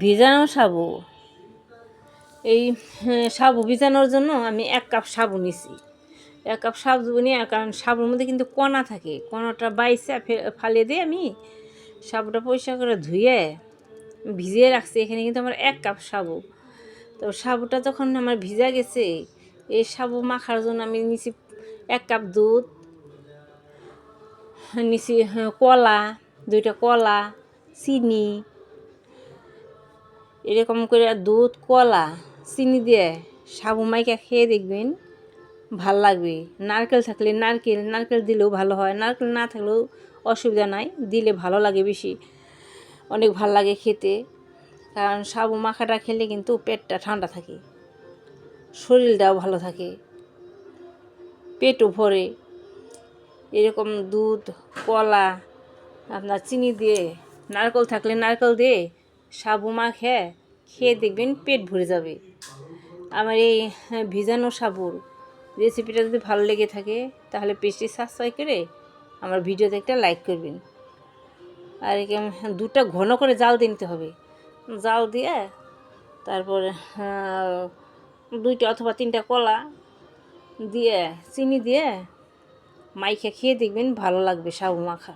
ভিজানো সাবু। এই সাবু ভিজানোর জন্য আমি 1 কাপ সাবু নিছি। 1 কাপ সাবু নিয়ে, কারণ সাবুর মধ্যে কিন্তু কণা থাকে, কণাটা বাইসা ফালিয়ে দিয়ে আমি সাবুটা পরিষ্কার করে ধুয়ে ভিজিয়ে রাখছি। এখানে কিন্তু আমার 1 কাপ সাবু। তো সাবুটা যখন আমার ভিজা গেছে, এই সাবু মাখার জন্য আমি নিছি 1 কাপ দুধ, নিছি কলা, 2টা কলা, চিনি, এরকম করে দুধ, কলা, চিনি দিয়ে সাবু মাইকা খেয়ে দেখবেন ভাল লাগবে। নারকেল থাকলে নারকেল দিলেও ভালো হয়, নারকেল না থাকলেও অসুবিধা নাই, দিলে ভালো লাগে বেশি, অনেক ভাল লাগে খেতে। কারণ সাবু মাখাটা খেলে কিন্তু পেটটা ঠান্ডা থাকে, শরীরটাও ভালো থাকে, পেটও ভরে। এরকম দুধ, কলা, আপনার চিনি দিয়ে, নারকেল থাকলে নারকেল দিয়ে সাবু খেয়ে দেখবেন পেট ভরে যাবে। আমার এই ভিজানো সাবুর রেসিপিটা যদি ভালো লেগে থাকে তাহলে পেজটি সাবস্ক্রাইব করে আমার ভিডিওতে একটা লাইক করবেন। আর দুধটা ঘন করে জাল দিয়ে নিতে হবে। জাল দিয়ে তারপরে 2টা অথবা 3টা কলা দিয়ে চিনি দিয়ে মাইখা খেয়ে দেখবেন ভালো লাগবে সাবু মাখা।